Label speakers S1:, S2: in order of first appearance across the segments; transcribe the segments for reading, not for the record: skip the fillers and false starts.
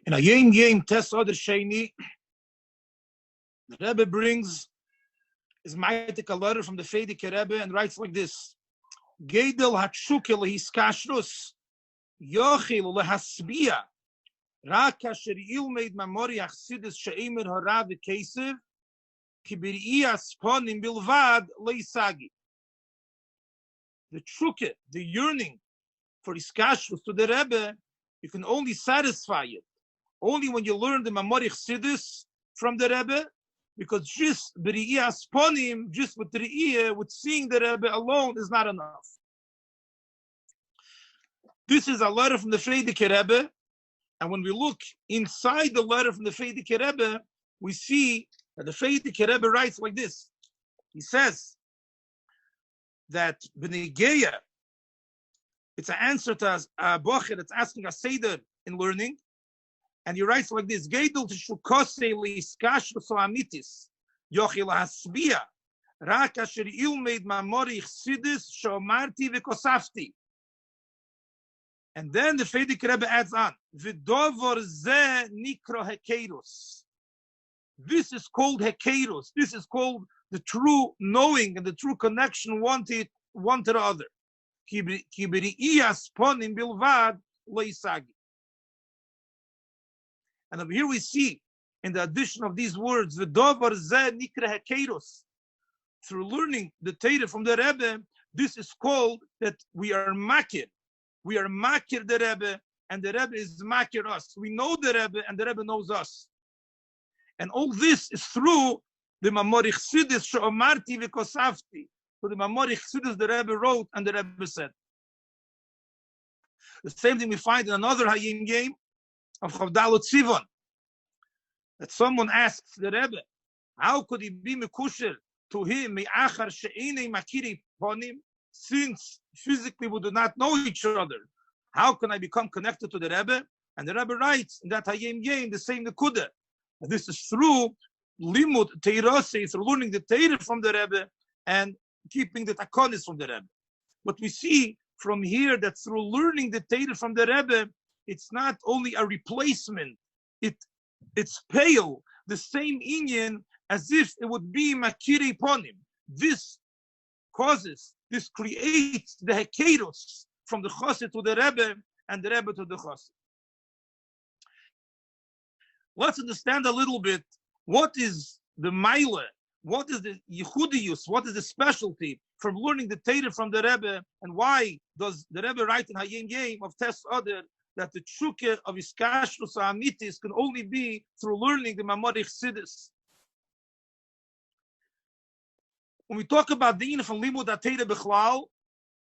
S1: In a Yom Tes Oder Sheni, the Rebbe brings his Maitik letter from the Fedike Rebbe and writes like this: Gedel hatshuke lehiskashrus yochil lehasbia rak asher ilmeid mamori achsidus she'imer harav v'kesev kibiriyah sponim bilvad leisagi. The tshuke, the yearning for iskashrus to the Rebbe, you can only satisfy it only when you learn the mamori chsidus from the Rebbe, because just b'riyah sponim, just with riyah, with seeing the Rebbe alone is not enough. This is a letter from the Fedike Rebbe, and when we look inside the letter from the Fedike Rebbe, we see that the Fedike Rebbe writes like this. He says that b'negeya, it's an answer to a bocher that's asking a seder in learning, and he writes like this: Geidel t'shukosei li'iskashrus ha'amitis yochil hasbia rak asher ilmeid mamori chsidis shomarti v'kosafti. And then the Fedike Rebbe adds on, V'dovor ze nikro hekerus. This is called hekerus. This is called the true knowing and the true connection one to the other. Ki b'riyah sponim bilvad leisagi. And over here we see, in the addition of these words, V'dovor ze nikro hekerus. Through learning the Torah from the Rebbe, this is called that we are makir. We are makir the Rebbe, and the Rebbe is makir us. We know the Rebbe, and the Rebbe knows us. And all this is through the Mamori Chsidis she'omarti v'kosafti. So the Mamori Chsidis the Rebbe wrote, and the Rebbe said. The same thing we find in another Hayim game of Chavdalot Tzivon, that someone asks the Rebbe, how could he be mekusher to him me'achar she'enei makiri ponim, since physically we do not know each other? How can I become connected to the Rebbe? And the Rebbe writes in that Hayim Yem the same Nekuda. This is through limud teirase, through learning the Torah from the Rebbe and keeping the takonis from the Rebbe. But we see from here that through learning the Torah from the Rebbe, it's not only a replacement, it's pale, the same inyan as if it would be makiri ponim. This creates the hekeros from the chassid to the Rebbe and the Rebbe to the chassid. Let's understand a little bit what is the maila, what is the yichudiyus, what is the specialty from learning the Torah from the Rebbe, and why does the Rebbe write in Hayim Yem of Tes Oder that the tshuke of iskashrus ha'amitis can only be through learning the Mamori Chsidis. When we talk about the Ina from Limud HaTorah B'chlal,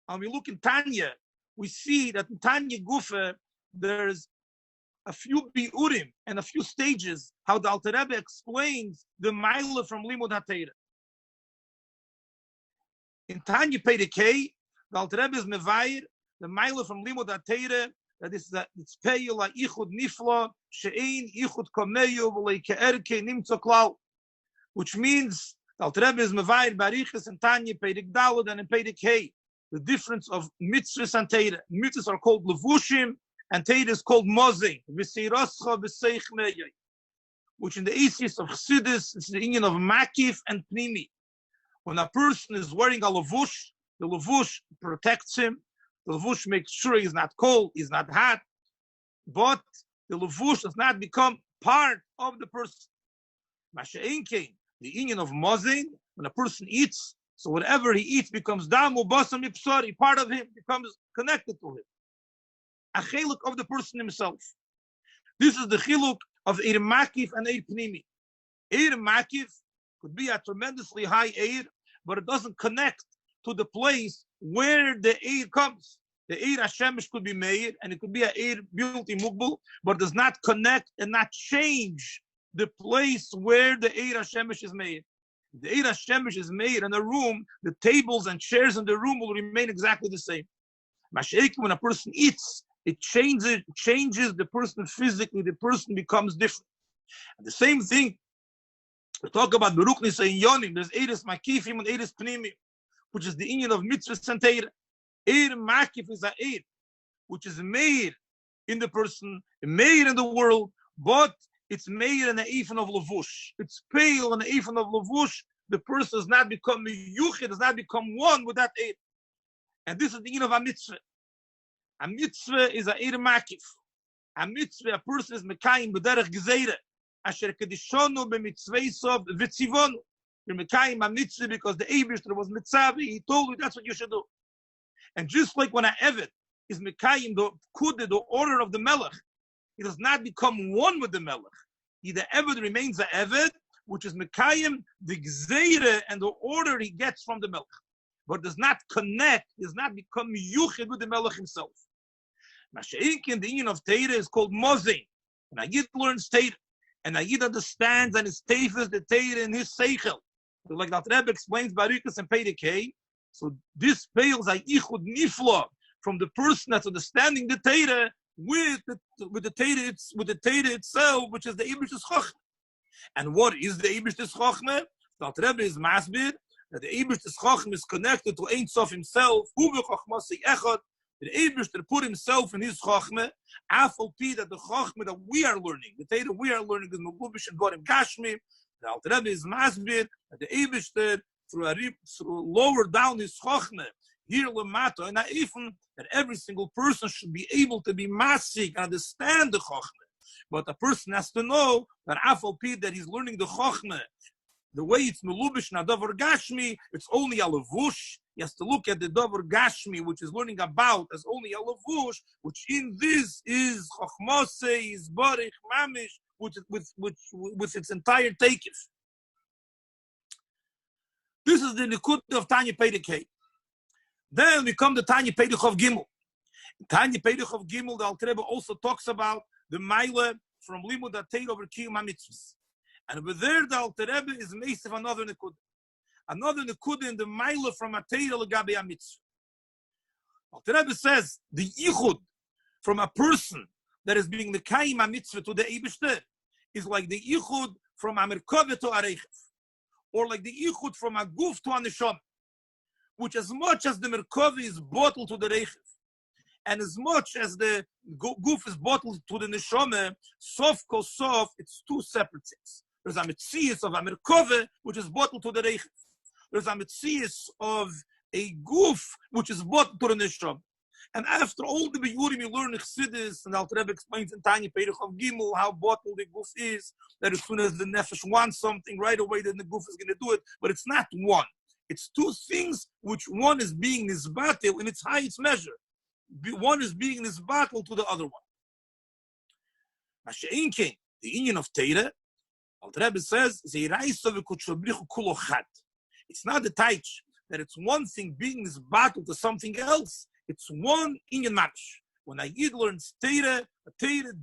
S1: and we look in Tanya, we see that in Tanya Gufa, there's a few biurim and a few stages how the Alter Rebbe explains the Maila from Limud HaTorah. In Tanya Perikei, the Alter Rebbe is Mevair, the Maila from Limud HaTorah, that is that it's Peyu la Ichud Nifla, She'ein Ichud Komeyu V'lei Ke'erke Nimtzo Klal, which means the Alter Rebbe is Mevair Barichas and Tanya Perik Dalad and in Perik Hey. The difference of mitzvahs and Torah. Mitzvahs are called levushim, and Torah is called mozeh. Which in the Isis of Chassidus is the union of makif and pnimi. When a person is wearing a levush, the levush protects him. The levush makes sure he's not cold, he's not hot, but the levush does not become part of the person. Masha'inkein, the union of mozeh, when a person eats, so whatever he eats becomes damu basam ipsari, part of him becomes connected to him. A chiluk of the person himself. This is the chiluk of eir makif and eir pnimi. Eir makif could be a tremendously high eir, but it doesn't connect to the place where the eir comes. The eir Hashemish could be made, and it could be a eir bilti mugbul, but does not connect and not change the place where the eir Hashemish is made. The Eir HaShemesh is made in a room, the tables and chairs in the room will remain exactly the same. Masha'ik, when a person eats, it changes the person physically, the person becomes different. And the same thing, we talk about Beruknis and Yonim, there's Eiris Makifim and Eiris Pnimim, which is the union of mitzvahs and Torah. Eir Makif is a Eir, which is made in the person, made in the world, but it's made in the even of levush. It's pale in the even of levush. The person does not become yuchid, does not become one with that eir. And this is the end of a mitzvah. A mitzvah is a eir makif. A mitzvah, a person is mekayim b'derech gezeire. Asher kedishonu b'mitzveisav v'tzivonu. You're mekayim a mitzvah because the Eibishter was mitzavi. He told you that's what you should do. And just like when a eved is mekayim the kude, the order of the melech, he does not become one with the melech. The eved remains a eved, which is mekayim the gzeire and the order he gets from the melech, but does not connect, does not become yuchid with the melech himself. Masha'inkin, the union of Torah is called mozein. And a yid learns Torah, and a yid understands and is tefes the Torah in his seichel. So like that Rebbe explains Barikas and Pedekei, so this pales a yichud nifla from the person that's understanding the Torah with the Torah itself, which is the Eibishter's Chochmah. And what is the Eibishter's Chochmah? That Rebbe is masbir that the Eibishter's Chochmah is connected to Ein Sof himself. Hu v'chochmasi echad. The Eibishter put himself in his Chochmah. Afal pi that the Chochmah that we are learning, the Torah we are learning is Melubish and Dvarim Gashmi. The Alter Rebbe is masbir that the Eibishter through lower down his Chochmah here lemata, and even that every single person should be able to be masik and understand the Chochmah. But a person has to know that afal pi that he's learning the Chochmah, the way it's melubish na davar gashmi, it's only a levush. He has to look at the davar gashmi, which is learning about as only a levush, which in this is chochmase, is barich, mamish, with its entire takif. This is the nikud of Tanya Pedekei. Then we come to Tanya Pedekei of Gimmel. Tanya Pedekei of Gimmel, the Alter Rebbe also talks about the Maila from Limud HaTeira over Kiyum HaMitzvahs. And over there, the Alter Rebbe is based of another Nekud. Another Nekud in the Maila from HaTeira L'Gabe HaMitzvah. Alter Rebbe says, the Yichud from a person that is being the Kiyum HaMitzvah to the Eibishter is like the Yichud from a Merkava to a Reichev. Or like the Yichud from a Guf to a Neshama. Which as much as the Merkava is bottled to the Reichev, and as much as the goof is bottled to the neshama, sof kol sof, it's two separate things. There's a metzias of a merkava, which is bottled to the reichev. There's a metzias of a goof, which is bottled to the neshama. And after all the biyurim you learn in Chassidus, and Alter Rebbe explains in Tanya Pedekei of Gimel how bottled the goof is, that as soon as the nefesh wants something, right away then the goof is going to do it. But it's not one. It's two things, which one is being nisbatil in its highest measure. One is being this battle to the other one. The union of Torah, Alter Rebbe says, it's not the taich that it's one thing being this battle to something else. It's one union match. When a yid learns Torah,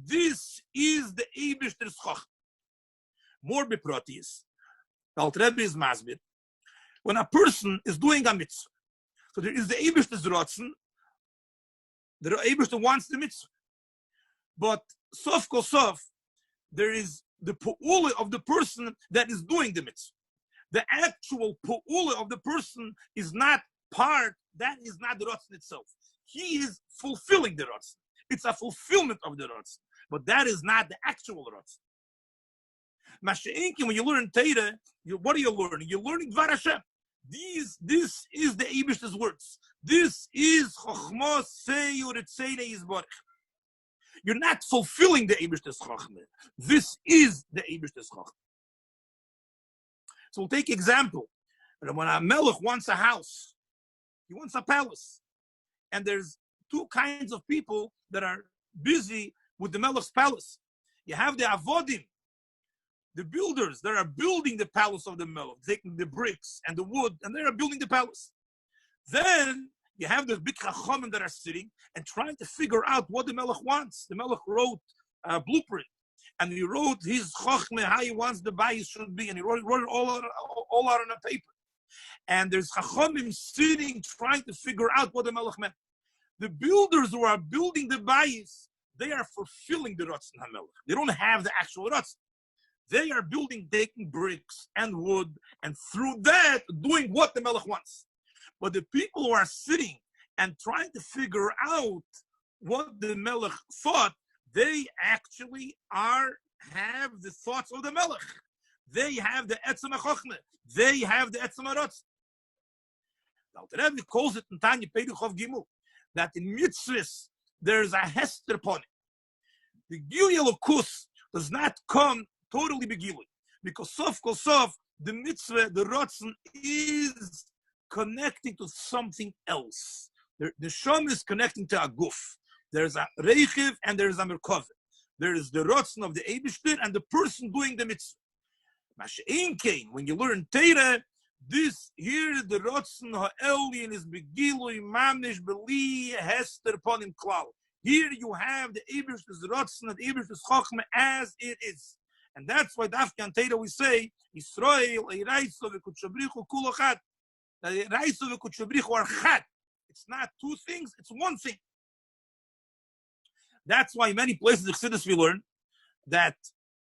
S1: this is the Eibishter's Chochmah. More beprotis, the Alter Rebbe is masbir. When a person is doing a mitzvah, so there is the Eibishter's rotzen. The Eibishter wants the mitzvah. But sof kol sof, there is the pu'ula of the person that is doing the mitzvah. The actual pu'ula of the person is not part, that is not the rotzen itself. He is fulfilling the rotzen. It's a fulfillment of the rotzen. But that is not the actual rotzen. Masha'inkin, when you learn Torah, what are you learning? You're learning Dvar Hashem. This is the Eibishter's words. This is Chochmah Seyur Etzeinei Yizbarich. You're not fulfilling the Eibishter's Chochmah. This is the Eibishter's Chochmah. So we'll take example. When a melech wants a house, he wants a palace. And there's two kinds of people that are busy with the melech's palace. You have the avodim, the builders that are building the palace of the melech, taking the bricks and the wood, and they are building the palace. Then you have the big chachamim that are sitting and trying to figure out what the melech wants. The melech wrote a blueprint, and he wrote his chachmah, how he wants the bayis should be, and he wrote it all out on a paper. And there's chachamim sitting trying to figure out what the melech meant. The builders who are building the bayis, they are fulfilling the rotzen hamelech. They don't have the actual rotzen. They are building, taking bricks and wood, and through that, doing what the melech wants. But the people who are sitting and trying to figure out what the melech thought, they actually are have the thoughts of the Melech. They have the Etzem HaChochmeh. They have the Etzem HaRotz. The Alter Rebbe calls it in Tanya Perich of Gimmel that in mitzvahs there's a hester upon it. The Gilui Elokus does not come totally begilui, because sof kol sof the mitzvah, the rotzen is connecting to something else. The shom is connecting to a guf. There's a reichiv and there's a merkava. There is the rotzen of the Eibishter and the person doing the mitzvah. Mashein came when you learn Torah. This here the rotzen ha'elien is begilui mamish beli hester upon him klal. Here you have the Eibishter's rotzen and the Eibishter's chochmah as it is. And that's why Dafke and Torah we say, Yisrael, Eiraiso v'kutshabrichu kulo chad. Eiraiso v'kutshabrichu are chad. It's not two things, it's one thing. That's why many places in Chassidus we learn that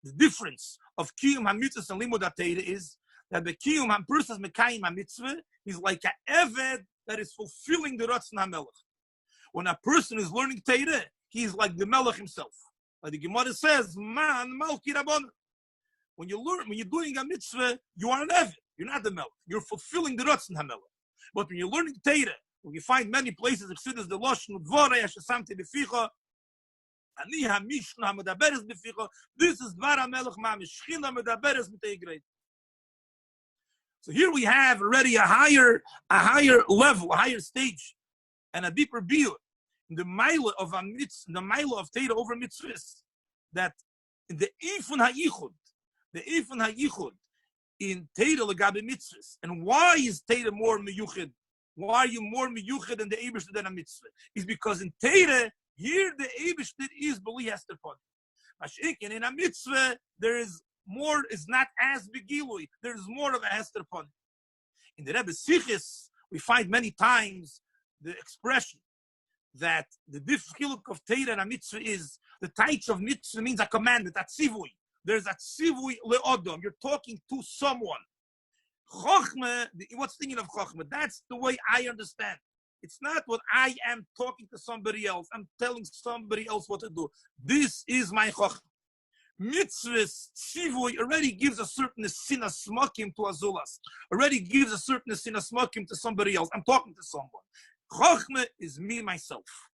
S1: the difference of Kiyum HaMitzvah and Limud HaTorah is that the Kiyum HaPerson's Mekayim HaMitzvah is like an Eved that is fulfilling the Ratzon HaMelech. When a person is learning Torah, he's like the Melech himself. Like the Gemara says, Man Malki Rabbon. When you're doing a mitzvah, you are an Eved. You're not the Melech. You're fulfilling the Ratzon HaMelech. But when you're learning Torah, when you find many places, Chassidus the Lashon Dvorei Hashesamti Beficha, Ani HaMishna HaMedaberes Beficha. This is Dvar HaMelech Mamish Shchina Medaberes Miteigreit. So here we have already a higher level, a higher stage, and a deeper view in the mile of a mitzvah, the mile of Torah over mitzvahs, that in the Ifun HaYichud in Torah legabe mitzvahs. And why is Torah more miyuchid? Why are you more miyuchid than the Eibishter than a mitzvah? Is because in Torah, here the Eibishter is beli hester pon. Mashiach, in a mitzvah, there is more, is not as begilui. There is more of a hester pon. In the Rebbe Sichis, we find many times the expression that the difficulty of Torah and a mitzvah is, the taich of mitzvah means a commandment, a tzivui. There's a tzivui le'odom. You're talking to someone. Chochmah, what's thinking of Chochmah? That's the way I understand. It's not what I am talking to somebody else. I'm telling somebody else what to do. This is my Chochmah. Mitzvahs, tzivui already gives a certain sinas smokim to azulas. Already gives a certain sinas smokim to somebody else. I'm talking to someone. Chochmah is me, myself,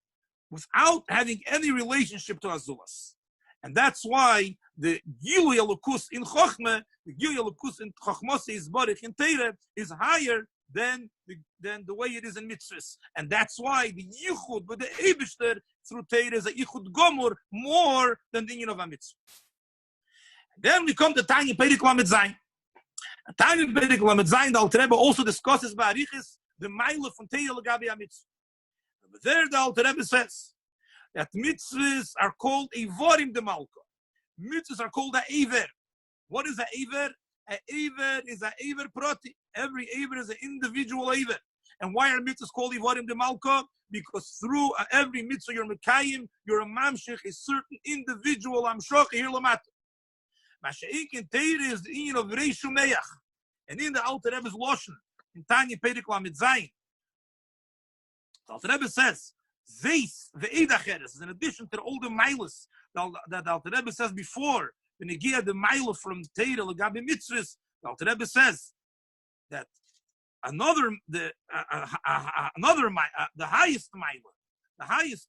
S1: without having any relationship to azulas. And that's why the Gilui Elokus in Chochmah, the Gilui Elokus in Chochmah is Barich in Torah is higher than the way it is in mitzvahs. And that's why the Yichud with the Eibishter through Torah is a Yichud Gomor more than the Inyan of a mitzvah. Then we come to Tanya Perek Lamed Zayin. Tanya Perek Lamed Zayin, the Alter Rebbe also discusses by Arichis the Meile from Torah legabe a mitzvah. But there the Alter Rebbe says that mitzvahs are called Eivorim de Malka. Mitzvahs are called a Eiver. What is a Eiver? A Eiver is a Eiver Proti. Every Eiver is an individual Eiver. And why are mitzvahs called Eivorim de Malka? Because through every mitzvah you're Mekayim, you're a Mamshech, a certain individual Amshoch here Lamata. Mashiach in Torah is the Inyan of Reishu Meach. And in the Alter Rebbe's Loshen, in Tanya Perek Lamed Zayin, the Alter Rebbe says, Zeis ve'edacheres, in addition to all the miles that the Alter Rebbe says before, when he gave the mile from Torah legabe mitzvahs, the Alter Rebbe says that the highest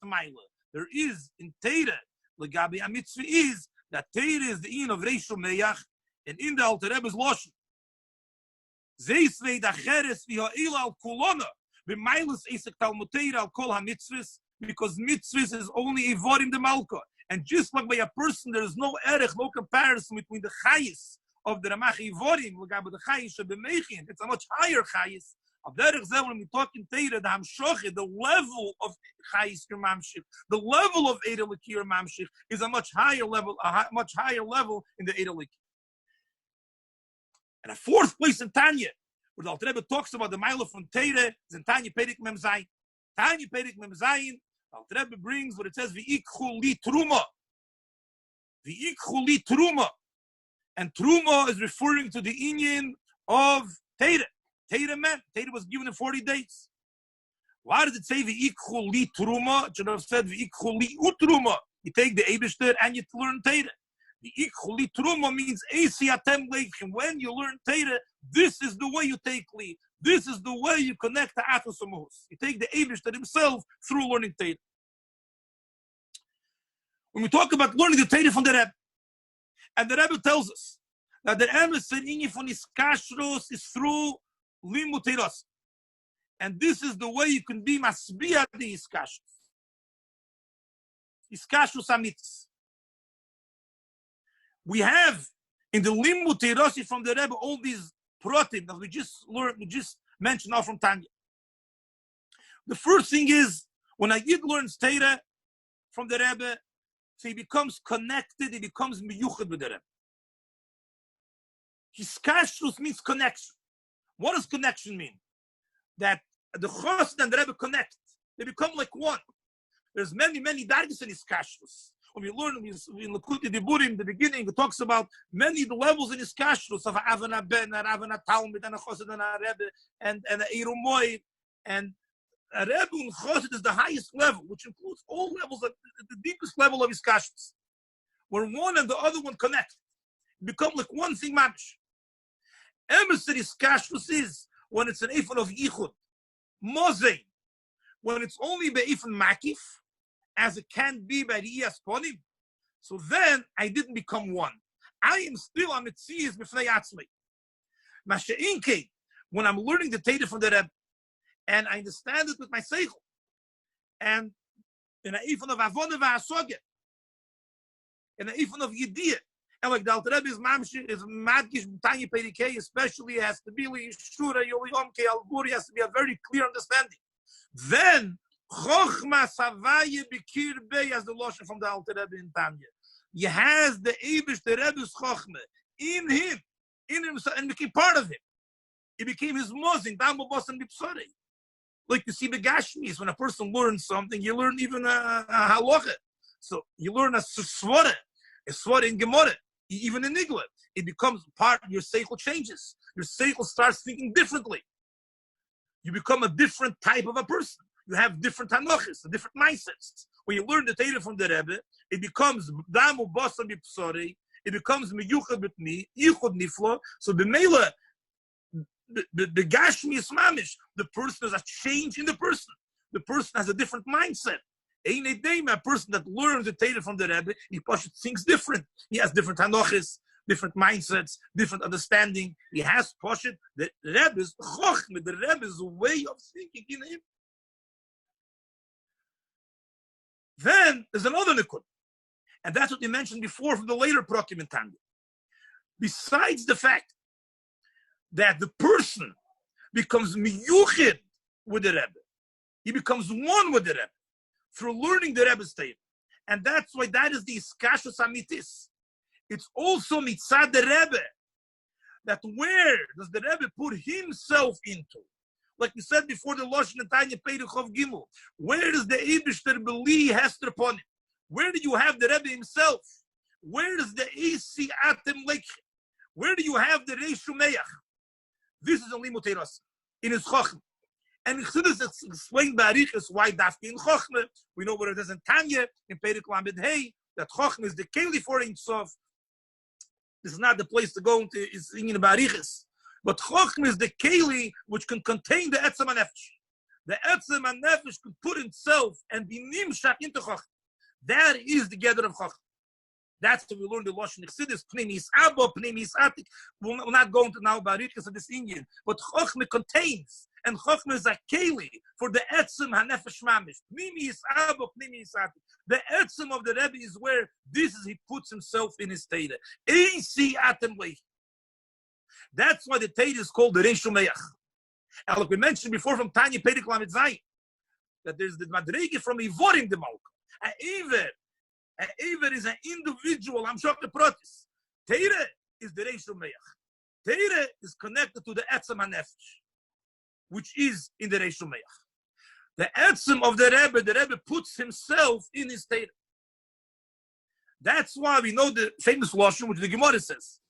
S1: mile there is in Torah legabe a mitzvah is that Torah is the in of Reishu Meach, and in the Alter Rebbe's Loshen, Zeis ve'edacheres v'ha'ila al kulona, b'mailas esek talmud Torah al kol ha-mitzvahs, because mitzvahs is only Eivorim de Malka. And just like by a person, there is no erech, no comparison between the chayis of the Ramach Eivorim, legabe the chayis shebemechin. It's a much higher chayis. Of derech zeh, when we talk in Torah, the hamshoche, the level of chayis your mamshich, the level of Eidel Lekir mamshich is a much higher level, in the Eidel Lekir. And a fourth place in Tanya, where the Alter Rebbe talks about the mile from Torah, is in Tanya Perek Mem Zayin. Tanya Perek Mem Zayin, Alter Rebbe brings what it says, V'ikchu li truma. V'ikchu li truma. And truma is referring to the Inyan of Torah. Torah was given in 40 days. Why does it say V'ikchu li truma? It should have said V'ikchu li utruma. You take the Eibishter and you learn Torah. Truma means when you learn Torah, this is the way you take lead. This is the way you connect to Atos Mahus. You take the Eibishter himself through learning Torah. When we talk about learning the Torah from the Rebbe, and the Rebbe tells us that the Emes von his kashrus is through limud Torah. And this is the way you can be masbiya the iskashrus. Iskashrus amitis. We have in the limud Torah from the Rebbe all these protim that we just learned, we just mentioned now from Tanya. The first thing is when a Yid learns Torah from the Rebbe, so he becomes connected, he becomes miyuchad with the Rebbe. His kashrus means connection. What does connection mean? That the Chosed and the Rebbe connect. They become like one. There's many dargis in his kashrus. When we learn in Lakuti Diburim, in the beginning, it talks about many the levels in his kashrus of Avana Ben, and Avana Talmud, and a Chosed and a Rebbe, and a Erumoy, and a Rebbe and Chosed is the highest level, which includes all levels, the deepest level of his kashrus, where one and the other one connect, become like one thing, mamish. Emissary's kashrus is when it's an ifan of yichud, mozein, when it's only by ifan makif, as it can be by the iyas ponim. So then I didn't become one. I am still a mitzias b'fnei atzmei. Masha'inke, when I'm learning the Torah from the Rebbe, and I understand it with my seichel, and in a ifan of avonah v'asoge, in a ifan of yediyah, and like the Alter Rebbe is madgish Tanya Perikei, especially has to be Yeshura Yoli Omke Al Guri, has to be a very clear understanding. Then Chochma Savaye Bikir Bey, as the Loshen from the Alter Rebbe in Tanya. He has the Eibush, the Rebbe's Chochma in himself, and became part of him. He became his mozing, Damo Bos and Bipsore. Like you see the Gashmis, when a person learns something, you learn even a halacha. So you learn a svara in Gemara. Even in Nigla, it becomes part of your seichel changes. Your seichel starts thinking differently. You become a different type of a person. You have different hanochis, different mindsets. When you learn the Torah from the Rebbe, it becomes damu basam b'psori. It becomes miyuchad b'tmi, yichud niflo. So the mela, the gashmi is mamish. The person has a change in the person. The person has a different mindset. A person that learns the Torah from the Rebbe, he thinks different. He has different hanochis, different mindsets, different understanding. He has poshet the Rebbe's chochmah, the Rebbe's way of thinking in him. Then there's another nikud, and that's what we mentioned before from the later prokim in Tanya. Besides the fact that the person becomes miyuchid with the Rebbe, he becomes one with the Rebbe through learning the Rebbe's Torah. And that's why that is the iskashus amitis. It's also mitzad the Rebbe, that where does the Rebbe put himself into? Like we said before, the Loshen and Tanya Vechom Gimmel. Where does the Eibishter beli hester upon him? Where do you have the Rebbe himself? Where does the Esi Atem Lek? Where do you have the Reishu Meach? This is a limud Torah in his Chochm. And Chassidus explained by Arichas why Dafki in Chochmah. We know what it is in Tanya, in Perek Lamed Hey, that Chochmah is the Keli for Ein Sof. This is not the place to go into is in Arichas. But Chochmah is the Keli which can contain the Etzem HaNefesh. The Etzem HaNefesh can put itself and be nimshach into Chochmah. That is the gather of Chochmah. That's what we learned the Loshen Chassidus, Pnimis Abba, Pnimis Atik. We're not going to now about Arichas of this Indian. But Chochmah contains, and Chochmah is a keli for the etzem hanefesh mamish. Pnimi is abba, pnimi is atik. The etzem of the Rebbe is where this is he puts himself in his Torah. Eisi atem leich. That's why the Torah is called the Reishu Meach. And like we mentioned before from Tanya Perek Lamed Zayin, that there's the madrege from Ivorim the Malka. An Iver is an individual. I'm sure the protis. Torah is the Reishu Meach. Torah is connected to the etzem hanefesh, which is in the Reishu Meach. The etzem of the Rebbe puts himself in his Torah. That's why we know the famous Lashon, which the Gemara says.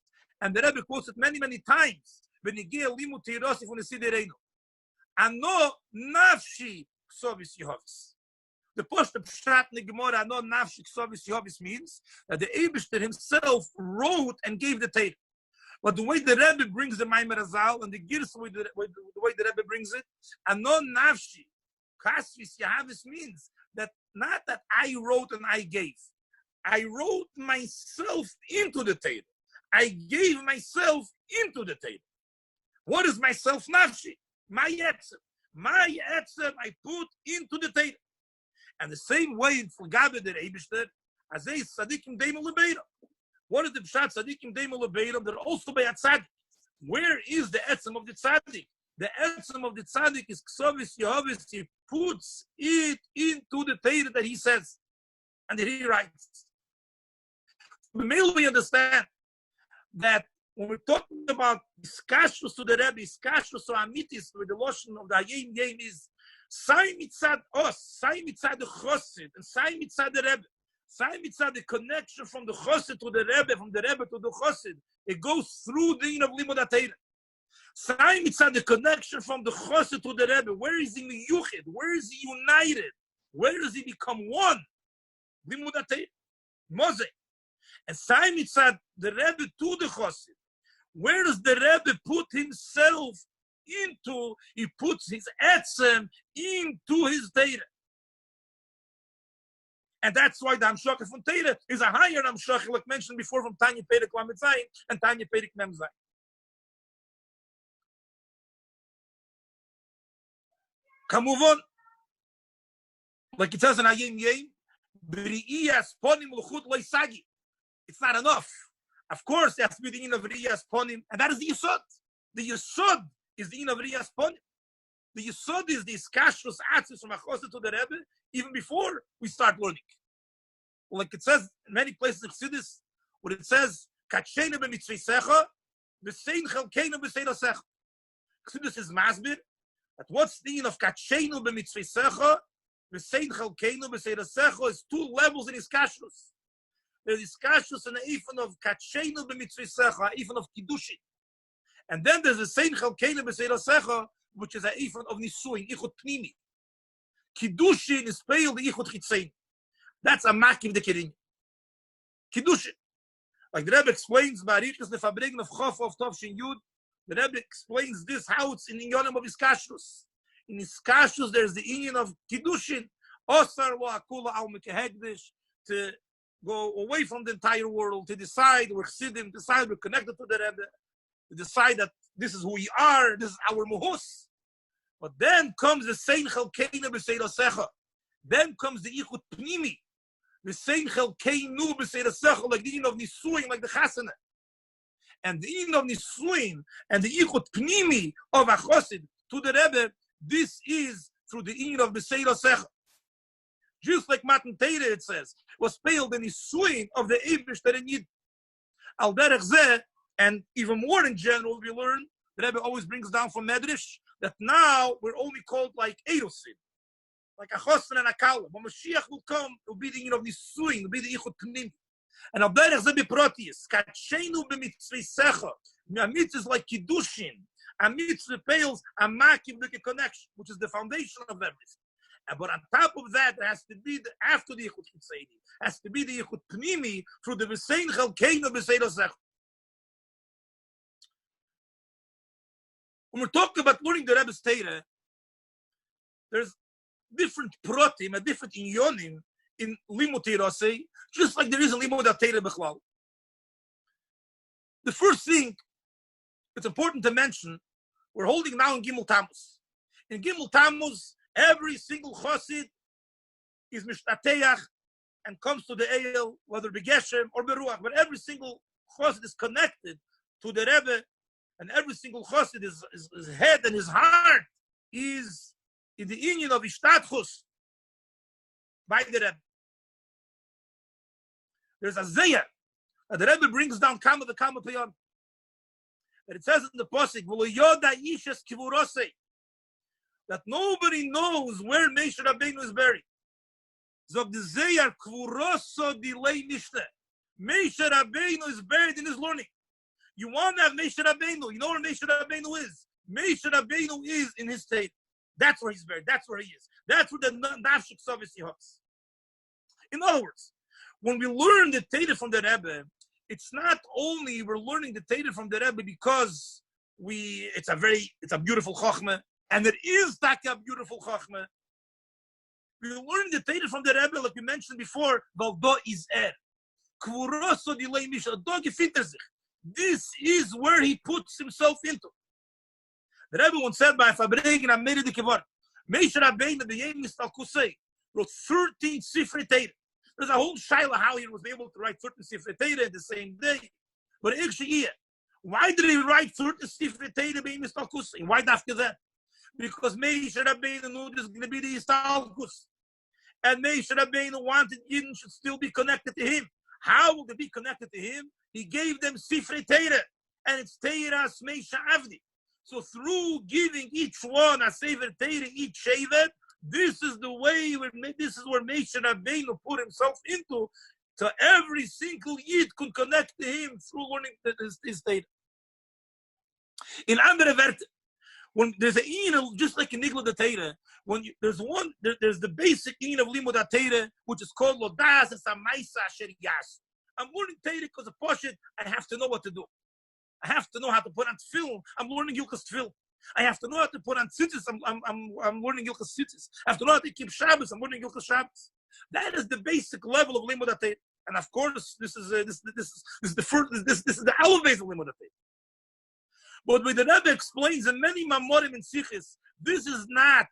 S1: And the Rebbe quotes it many, many times. V'nigeh limu teirasi from the Sidereinu. Ano nafshi ksovis Yehovis. The post of Pshat in the Gemara, no nafshik sovis yovis means that the Eibishter himself wrote and gave the Torah. But the way the Rebbe brings the Maimer Azal and the Girs, the way the Rebbe brings it, and no nafshi, kasvis yahavis means that not that I wrote and I gave. I wrote myself into the Torah. I gave myself into the Torah. What is myself nafshi? My etzem. My etzem I put into the Torah. And the same way for Gabe der Eibishter, as they tzadikim deimel lebeira. What is the pshat tzadikim deimel lebeira? They're also by a tzaddik. Where is the etzem of the tzaddik? The etzem of the tzaddik is ksovis yehovis. He puts it into the Torah that he says and that he writes. We understand that when we're talking about iskashus to the Rebbe, iskashus to amitis, with the lotion of the Hayim Yem is sai mitzad os, sai mitzad the chosid, and sai mitzad the Rebbe, sai mitzad the connection from the chosid to the Rebbe, from the Rebbe to the chosid. It goes through the of limud HaTorah. Sai mitzad the connection from the chosid to the Rebbe. Where is he miyuchid? Where is he united? Where does he become one? Limud HaTorah, Moshe. And sai mitzad the Rebbe to the chosid. Where does the Rebbe put himself into? He puts his etzem into his Torah. And that's why the Hamshachah from Torah is a higher Hamshachah, like mentioned before, from Tanya Perek Lamed Zayin and Tanya Perek Mem Zayin. Can move on. Like it says in Hayim Yem, B'ri'iyas ponim l'chut lo yisagi. It's not enough. Of course, there has to be the in of Riyas Ponim, and that is the Yisod. The Yisod is the in of Riyas Ponim. The Yisod is the Iskashus Atzis from Achosa to the Rebbe, even before we start learning. Like it says in many places in Chassidus, where it says, Katshenu b'mitzvisecha, v'sein chelkeinu b'seidosecha. Chassidus is masbir, that what's the in of Katshenu b'mitzvisecha, v'sein chelkeinu b'seidosecha is two levels in Iskashus. There's Iskashus and the Eifon of Katshenu b'mitzvisecha, Eifon of Kiddushin. And then there's the Sein Chalkeinu b'seidosecha, which is a Eifon of Nisuin, Ichut Pnimi. Kiddushin is pale the Ichut Chitzein. That's a Makiv de Kirin. Kiddushin. Like the Rebbe explains, Barichas the Fabriken of Chof of Tovshin Yud, the Rebbe explains this, how it's in the Yonim of Iskashus. In Iskashus, there's the Inyan of Kiddushin, Osar lo Akula al Mekehegdish, to go away from the entire world, to decide we're Chassidim, decide we're connected to the Rebbe, to decide that this is who we are, this is our muhus. But then comes the Sein Chalkeinu b'seidosecha. Then comes the Ichut Pnimi, the Sein Chalkeinu b'seidosecha, like the In of Nisuin, like the Chasana. And the In of Nisuin and the Ichut Pnimi of Achosid to the Rebbe, this is through the In of b'seidosecha. Just like Matan Teire, it says, was paled in the Nisuin of the Eibush that in Yid. Al derech zeh, and even more in general, we learn, the Rebbe always brings down from Medrash, that now we're only called like Eirosin, like a Chosin and a Kala. When Mashiach will come, it will be the of Nisuin, it will be the Ichut Pnim. And Al derech zeh beprotius, Katshenu b'mitzvisecha, a mitzvah is like Kiddushin, a mitzvah pales a makiv the connection, which is the foundation of everything. But on top of that, there has to be after the Ichut Chitzeini, has to be the Ichut Pnimi through the V'sein Chalkeinu b'seidosecha. When we're talking about learning the Rebbe's Torah, there's different protim, a different inyonim in Limud Torah, just like there is in Limud Torah B'chlal. The first thing it's important to mention, we're holding now in Gimmel Tammuz. In Gimmel Tammuz, every single chosid is mishtateach and comes to the Eil, whether begeshem or beruach. But every single chosid is connected to the Rebbe, and every single chosid his head and his heart is in the union of ishtadchus by the Rebbe. There's a zayah that the Rebbe brings down kama peyon. That it says in the pasuk, "V'lo yoda ishes kivurosei," that nobody knows where Moshe Rabbeinu is buried. Zog the Zayar Kvuroso Dilei Mishneh. Moshe Rabbeinu is buried in his learning. You want to have Moshe Rabbeinu. You know where Moshe Rabbeinu is? Moshe Rabbeinu is in his state. That's where he's buried. That's where he is. That's where the nafshik service he has. In other words, when we learn the Torah from the Rebbe, it's not only we're learning the Torah from the Rebbe because it's a beautiful chokhmah, and it is a beautiful chokhmah. We learn the Torah from the Rebbe, like we mentioned before, Valdo is This is where he puts himself into. The Rebbe once said by Fabregen Ameri de Kevor, Moshe Rabbeinu the Yom Mistal Kusei wrote 13 Sifrei Torah. There's a whole shaila how he was able to write 13 Sifrei Torah in the same day. But actually, why did he write 13 Sifrei Torah by Yom Mistal Kusei? Why after that? Because Moshe Rabbeinu knew there's going to be the Istalkus. And Moshe Rabbeinu wanted Yidden should still be connected to him. How will they be connected to him? He gave them Sifrei Torah. And it's Torah's Moshe Avdi. So through giving each one a Sefer Torah, each Shevet, this is the way, this is where Moshe Rabbeinu put himself into, so every single Yid could connect to him through learning his Torah. In andere Werte, when there's an in, just like in Nigla the Torah, there's the basic in of Limud Torah, which is called Lodas and Samaisa Asher Yas. I'm learning Torah because of Poshet, I have to know what to do. I have to know how to put on film. I'm learning Yilchas Tefillah. I have to know how to put on tzitzis. I'm learning Yilchas tzitzis. I have to know how to keep Shabbos. I'm learning Yilchas Shabbos. That is the basic level of Limud Torah. And of course, this is the elevated Limud Torah. But when the Rebbe explains in many Mamorim and Sichis, this is not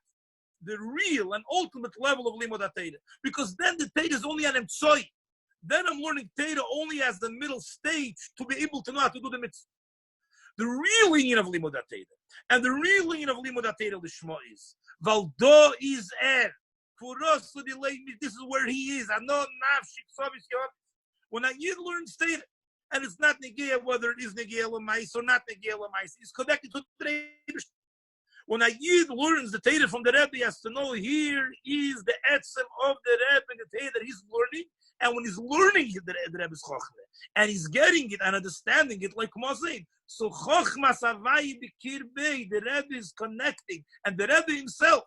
S1: the real and ultimate level of Limud Torah, because then the Torah is only an emtsoi. Then I'm learning Torah only as the middle stage to be able to know how to do the mitzvah. The real meaning of Limud Torah and the real meaning of Limud Torah Lishma is Valdo is this is where he is. When a Yid learns Torah, and it's not Negeya whether it is Negeya L'mais or not Negeya L'mais, it's connected to the Rebbe. When a Yid learns the Torah from the Rebbe, he has to know here is the etzem of the Rebbe and the Torah that he's learning. And when he's learning the Rebbe's Chochmah, and he's getting it and understanding it, like Moshe, so Chochmah Savai B'Kirbei, the Rebbe is connecting, and the Rebbe himself,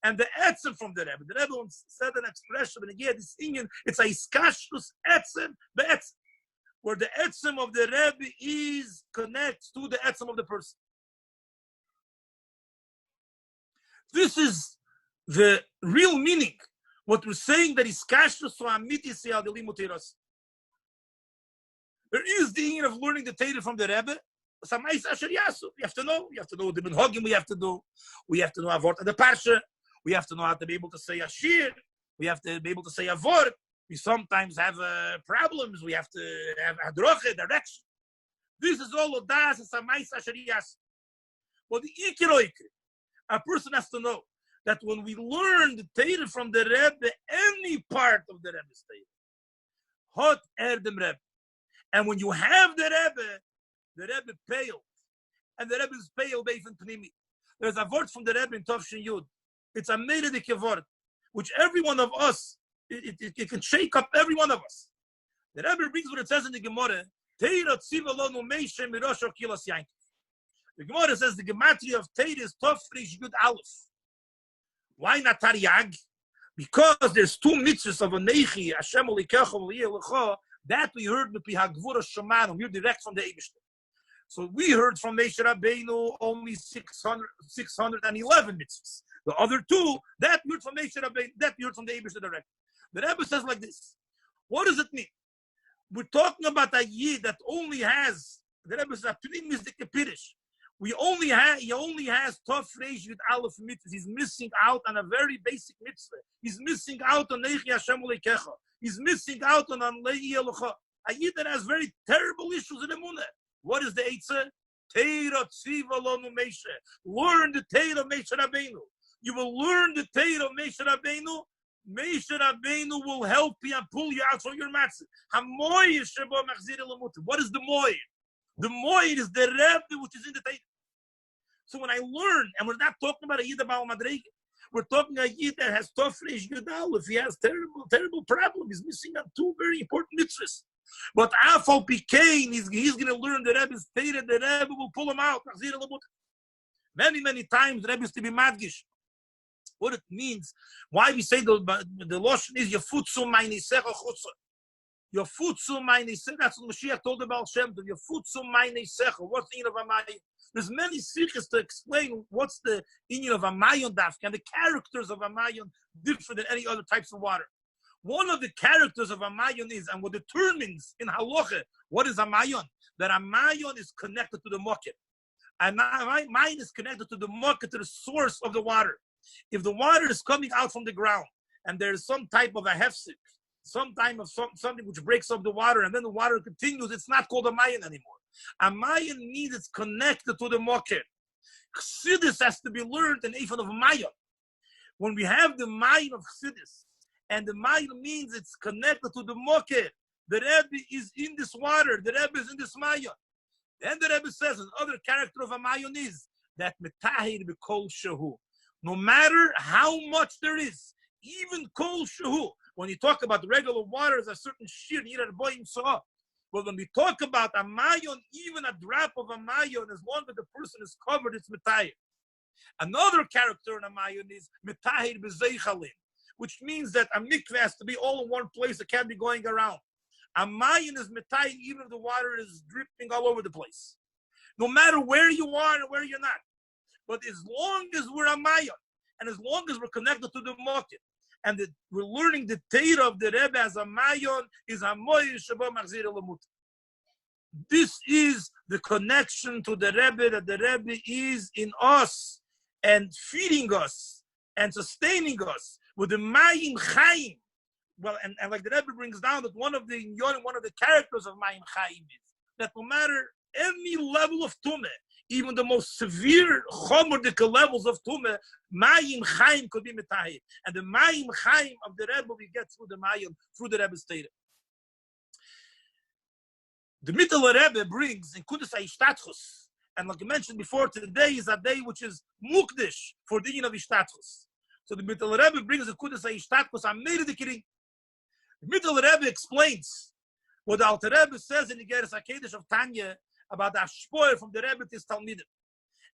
S1: and the etzem from the Rebbe. The Rebbe once said an expression, and again, this Indian, it's a iskashrus etzem be'etzem, where the etzem of the Rebbe is connects to the etzem of the person. This is the real meaning. What we're saying that is kashrus so amitis al Limud Torah. There is the meaning of learning the Torah from the Rebbe. Samais asher yasu. You have to know. You have to know the minhagim. We have to do. We have to know avort of the parsha. We have to know how to be able to say a shir. We have to be able to say a vort. We sometimes have problems. We have to have hadroche, direction. This is all of das and samais asher yasu. But the ikiroik, a person has to know that when we learn the Torah from the Rebbe, any part of the Rebbe's Torah, hot dem Rebbe. And when you have the Rebbe paled, and the Rebbe is pale beifin pnimi. There's a word from the Rebbe in Tovshin Yud. It's a meredike word, which every one of us, it can shake up every one of us. The Rebbe brings what it says in the Gemara, Teira tziva lonu meishe mirosh kilos yankiv. The Gemara says the gematria of Teira is Tov Frish Yud Aleph. Why not Taryag? Because there's two mitzvahs of a Neichi, Hashem Olikecha V'Yelecha, that we heard with Pihagvura Shamanum, here direct from the Eibishter. So we heard from Moshe Rabbeinu only 611 mitzvahs. The other two, that we heard from Moshe Rabbeinu, that we heard from the Eibishter direct. The Rebbe says like this. What does it mean? We're talking about a Yid that only has, the Rebbe says, Pnim is the Kepirish. He only has Tov Reish with Aleph mitzvahs. He's missing out on a very basic mitzvah. He's missing out on Neichi Hashem Olekecha. He's missing out on Le'i Elocha. A Yid that has very terrible issues in Emunah. What is the Eitzah? Teira Tziva Lonu Meishe. Learn the Teira of Moshe Rabbeinu. You will learn the Teira of Moshe Rabbeinu. Moshe Rabbeinu will help you and pull you out from your matzah. What is the moed? The moed is the Rebbe which is in the Teira. So when I learn, and we're not talking about a Yid Baal Madrege, we're talking a Yid that has Tofresh Yudal. If he has terrible problem, he's missing out two very important mitzvahs. But Afal Pikain, he's going to learn the Rebbe's Teira, the Rebbe will pull him out. Many times the Rebbe is to be madgish. what it means, why we say the Lashon is Yafutzu Ma'inisecha Chutza. Yafutzu Ma'inisecha, that's what Mashiach told the Baal Shem Tov, Yafutzu Ma'inisecha. What's the Inyan of Amayon? There's many sikhs to explain what's the Inyan of Amayon Dafka, and the characters of Amayon different than any other types of water. One of the characters of Amayon is, and what determines in Halacha what is Amayon, that Amayon is connected to the Moket. And my mind is connected to the Moket, to the source of the water. If the water is coming out from the ground and there's some type of a hefsek, some type of something which breaks up the water, and then the water continues, it's not called a mayan anymore. A mayan means it's connected to the moket. Chassidus has to be learned in Eifan of mayan. When we have the mayan of Chassidus, and the mayan means it's connected to the moket, the Rebbe is in this water, the Rebbe is in this mayan. Then the Rebbe says another character of a mayan is that metahir b'kol shehu. No matter how much there is, even kol shehu. When you talk about regular water, there's a certain shir, but when we talk about a mayon, even a drop of a mayon, as long as the person is covered, it's metahir. Another character in a mayon is metahir b'zeichalim, which means that a mikveh has to be all in one place. It can't be going around. A mayon is metahir even if the water is dripping all over the place. No matter where you are and where you're not. But as long as we're a mayon, and as long as we're connected to the market, and we're learning the Torah of the Rebbe as a mayon, is a moyer sheba machzir lemut. This is the connection to the Rebbe, that the Rebbe is in us and feeding us and sustaining us with the mayim chaim. Well, and like the Rebbe brings down that one of the characters of mayim chaim is that no matter any level of tumah, even the most severe chomerdike levels of tumah, mayim chaim could be metahir. And the mayim chaim of the Rebbe we get through the mayim, through the Rebbe's Torah. The Mittel Rebbe brings in Kudas HaIshtatchus, and like I mentioned before, today is a day which is mukdish for the Yin of Ishtatchus. So the Mittel Rebbe brings in Kudas HaIshtatchus a Meredikiri. The Mittel Rebbe explains what the Alter Rebbe says in the Geras HaKedesh of Tanya about the Ashpoy from the Rebbe to his Talmidim.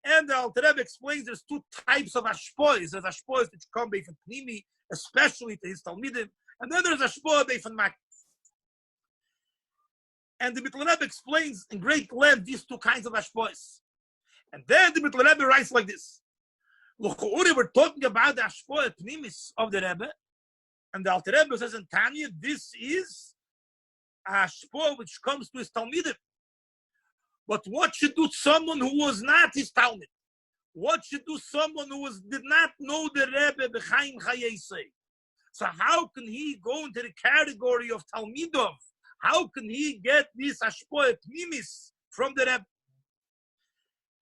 S1: And the Alter Rebbe explains there's two types of Ashpoys. There's Ashpoys which come from Pnimi, especially to his Talmidim, and then there's Ashpoy from Makif. And the Mittel Rebbe explains in great length these two kinds of Ashpoys. And then the Mittel Rebbe writes like this. We're talking about the Ashpoy Pnimis of the Rebbe, and the Alter Rebbe says in Tanya, this is a Ashpoy which comes to his Talmidim. But what should do someone who was not his Talmud? What should do someone who did not know the Rebbe B'chaim Chayesei? So how can he go into the category of Talmidov? How can he get this Ashpoy Pnimis from the Rebbe?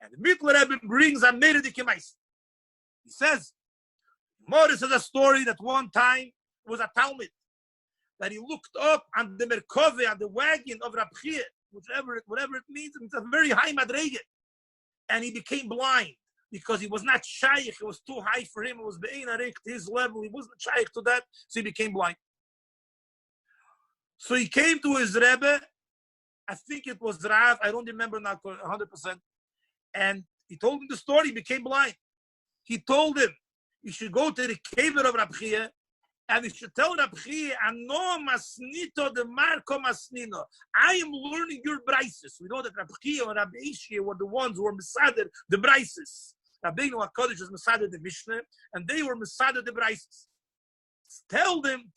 S1: And the Mittel Rebbe brings a Meredik Emais. He says, Morris has a story that one time was a Talmud, that he looked up on the Merkove, on the wagon of Rabcheinu, whatever it means, it's a very high madrege. And he became blind because he was not shaykh, it was too high for him, it was be'ein arich to his level, he wasn't shaykh to that, so he became blind. So he came to his Rebbe, I think it was Rav, I don't remember now 100%, and he told him the story, he became blind. He told him, you should go to the cave of Rabcheinu, and you should tell Rabcheinu, Ano masnito de Marco masnino. I am learning your brises. We know that Rabcheinu and Rabbi Ishia were the ones who were Mesader the brises. Rabbeinu HaKadosh was Mesader the Mishnah, and they were Mesader the brises. Tell him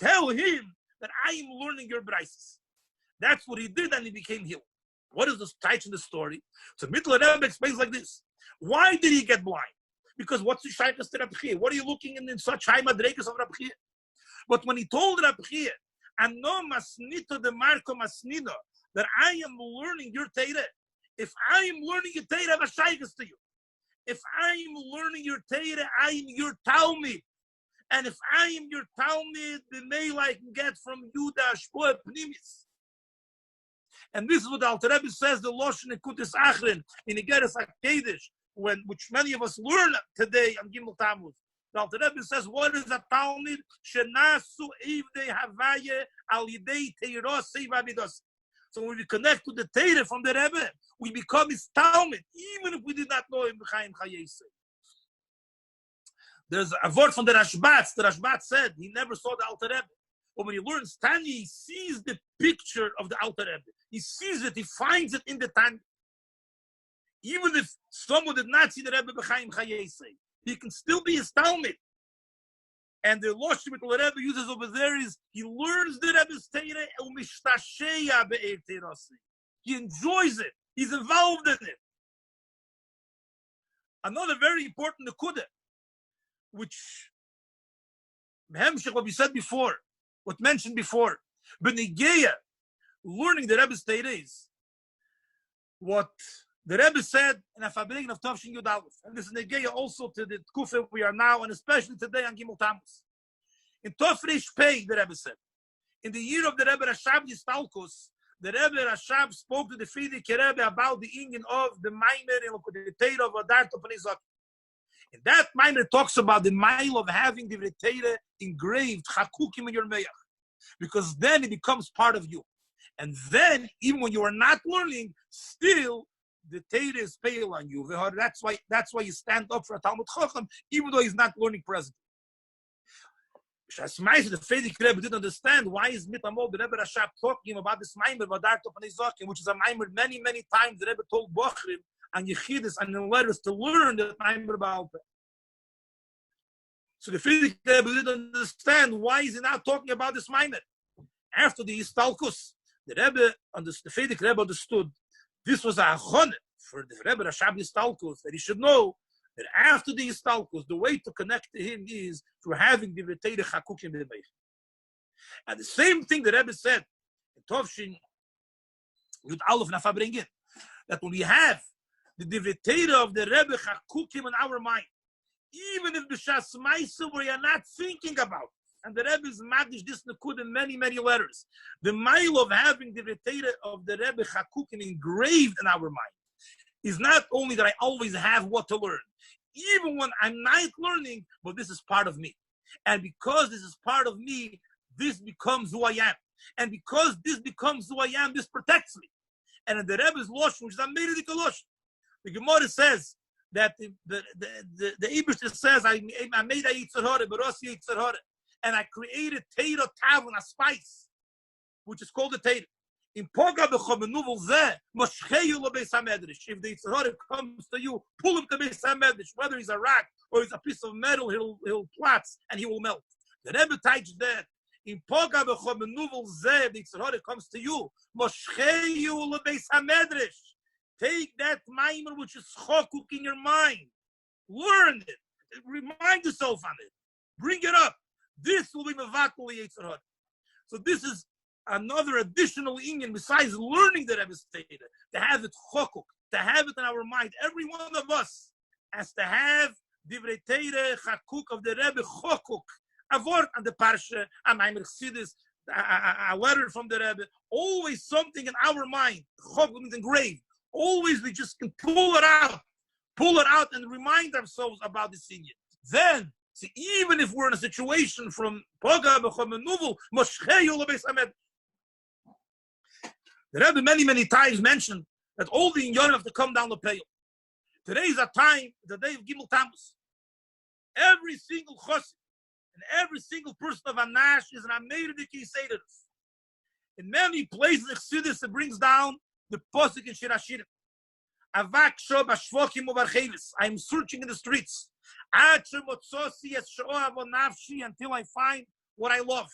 S1: that I am learning your brises. That's what he did, and he became healed. What is the title in the story? So Mittel Rebbe explains like this. Why did he get blind? Because what's the shaykhs to Rabcheinu? What are you looking in such high madregas of Rabcheinu? But when he told Rabcheinu, Ano masnito de Marco masnino, that I am learning your Torah. If I am learning your Torah, I have a shaykhs to you. If I am learning your Torah, I am your Talmud. And if I am your Talmud, the mail I can get from you the Ashpoy Pnimis. And this is what the Alter Rebbe says, the Loshen Ekutis Achrin, in Igeres HaKedesh, which many of us learn today on Gimmel Tammuz. The Alter Rebbe says, what is a Talmud? Shenasu Ivdei Havaye Al Yidei Teiro Seiva Midos. So when we connect to the Torah from the Rebbe, we become his Talmud, even if we did not know him B'chaim Chayesei. There's a word from the Rashbat. The Rashbat said he never saw the Alter Rebbe. But when he learns Tanya, he sees the picture of the Alter Rebbe. He sees it, he finds it in the Tanya. Even if someone did not see the Rebbe b'chaim chayesei, he can still be his Talmud. And the loshim that the Rebbe uses over there is he learns the Rebbe's Torah u'mishtashea be'er terasi. He enjoys it. He's involved in it. Another very important nekuda, which what we said before, what mentioned before, b'negeya, learning the Rebbe's Torah is what the Rebbe said in a Fabregin of Tavshin Yud Aleph, and this is negeya also to the Kufa we are now, and especially today on Gimmel Tammuz. In Tofresh Pei, the Rebbe said, in the year of the Rebbe Rashab Yistalkus, the Rebbe Rashab spoke to the Friedrich Rebbe about the Indian of the Maimer and the Torah of Adarto Panizak. And that Maimer talks about the mile of having the Torah engraved, Chakukim in your Meyach, because then it becomes part of you. And then, even when you are not learning, still the Torah is pale on you. That's why you stand up for a Talmud Chacham, even though he's not learning presently. The Friedrich Rebbe didn't understand why is Mitamol the Rebbe Rashab talking about this Maimer Vadarto Panizakim, which is a Maimer many times the Rebbe told Bochrim and Yechidus and in letters to learn the Maimer Baalpeh. So the Friedrich Rebbe didn't understand why is he not talking about this Maimer. After the Istalkus, the Friedrich Rebbe understood this was a achon for the Rebbe Rashab Istalkus, that he should know that after the Istalkus, the way to connect to him is through having the V'teire Chakukim B'meich. And the same thing the Rebbe said in Tovshin Yud Aleph Nafabringin, that when we have the V'teire of the Rebbe Chakukim in our mind, even if B'shas Maisa we are not thinking about, and the Rebbe is magish this nekud in many letters, the mile of having the V'teire of the Rebbe Chakukim engraved in our mind is not only that I always have what to learn, even when I'm not learning, but this is part of me. And because this is part of me, this becomes who I am. And because this becomes who I am, this protects me. And in the Rebbe's Losh, which is a Meridika Losh, the Gemara says that the Eberster says, I made a Yetzer Hara, Barosi Yetzer Hara, and I created Teira Tavon, a spice, which is called the Teira. In Poga Vechom Nuvel Zeh, Moshcheyu lo Beis HaMedrash. If the Yetzer Hara comes to you, pull him to Beis HaMedrash. Whether he's a rock or he's a piece of metal, he'll platz and he will melt. The Rebbe teaches that. In Poga Vechom Nuvel Zeh, the Yetzer Hara comes to you, Moshcheyu lo Beis HaMedrash. Take that maimer which is chokuk in your mind. Learn it. Remind yourself on it. Bring it up. This will be Mavakul Yetzer Hara. So this is another additional inyan besides learning the Rebbe's Torah, to have it chokuk, to have it in our mind. Every one of us has to have divrei Torah chakuk of the Rebbe chokuk, a word on the parsha, a maimer chassidus, a letter from the Rebbe. Always something in our mind. Chokuk means engraved. Always we just can pull it out and remind ourselves about this inyan. Then, see, even if we're in a situation from Poga B'chom Nuvel, Moshcheyu L'Beis HaMedrash. The Rebbe many times mentioned that all the inyanim have to come down the pale. Today is a time, the day of Gimmel Tammuz. Every single chossid and every single person of Anash is an Ameirdik Yiseiris. In many places, Chassidus, it brings down the posuk in Shir Hashirim. Avak sho b'shvokim u'barchevis. I am searching in the streets. Ad shemotzosi es sho'av nafshi, until I find what I love.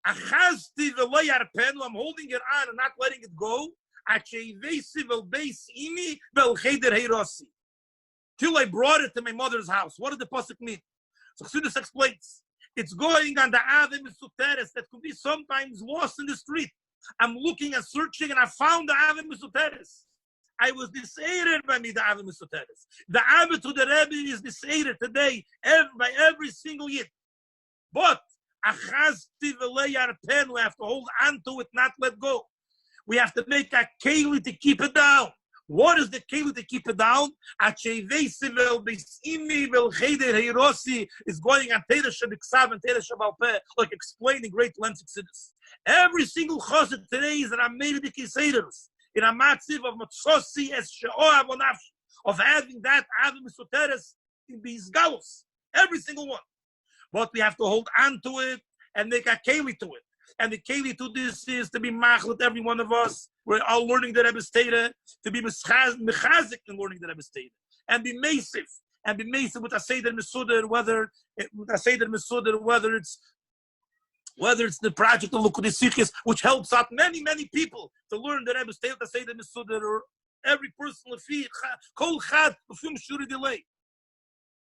S1: Achazti v'lo yarpenu. I'm holding it on and not letting it go. Ad she'ivesi v'lbeis imi v'lcheder heirosi. Till I brought it to my mother's house. What does the posuk mean? So Chassidus explains. It's going on the Avim Suteres that could be sometimes lost in the street. I'm looking and searching, and I found the Avim Suteres. I was disaided by me, the Avim Suteres. The Avim to the Rebbe is disaided today by every single year. But Achazti v'lei yarpen, we have to hold on to it, not let go. We have to make a keli to keep it down. What is the keli to keep it down? Is going on Teira Shabiksav and Teira Shabalpeh, like explaining great length exodus. Every single chosed today is an Ameirdik Yiseiris, in a matziv of Matzosi es She'oav Onafsh, of having that Avim Soteres in these galus, every single one. But we have to hold on to it and make a keli to it. And the keli to this is to be machlet, every one of us. We're all learning the Rebbe's Torah, to be mechazik in learning the Rebbe's Torah, and be mesif, with a seder mesuder, whether it's the project of Lukudei Sichos, which helps out many people to learn the Rebbe's Torah, to seder mesuder, or every person lefi kol chad lefum shuri delay.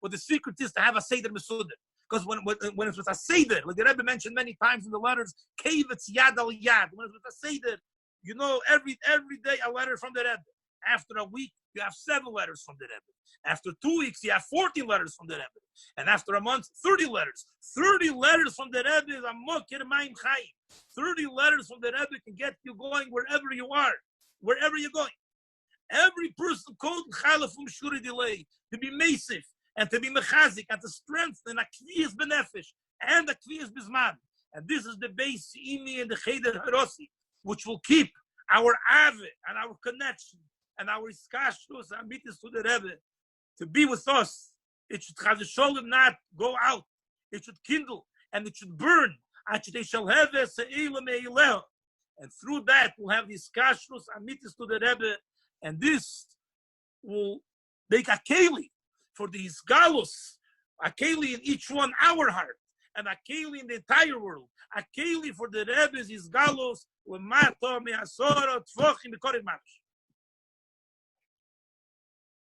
S1: But the secret is to have a seder mesuder. Because when it's with a seder, like the Rebbe mentioned many times in the letters, kavetz yad al yad. When it's with a seder, you know, every day a letter from the Rebbe. After a week, you have 7 letters from the Rebbe. After 2 weeks, you have 40 letters from the Rebbe. And after a month, 30 letters. 30 letters from the Rebbe is a mokir mayim chayim. 30 letters from the Rebbe can get you going wherever you are, wherever you're going. Every person called chalafum shuri delay to be mesif, and to be mechazik, and to strengthen a kviyas benefesh, and a kviyas bizman. And this is the base imi and the cheder harosi, which will keep our ave and our connection and our iskashus and mitzvahs to the Rebbe to be with us. It should have the sholem not go out. It should kindle and it should burn. And through that, we'll have the iskashus and mitzvahs to the Rebbe, and this will make a keli for the Hisgalus, a keli in each one, our heart, and a keli in the entire world, a keli for the Rebbe's Hisgalus, L'mata me'asora tfochim b'korim mamash.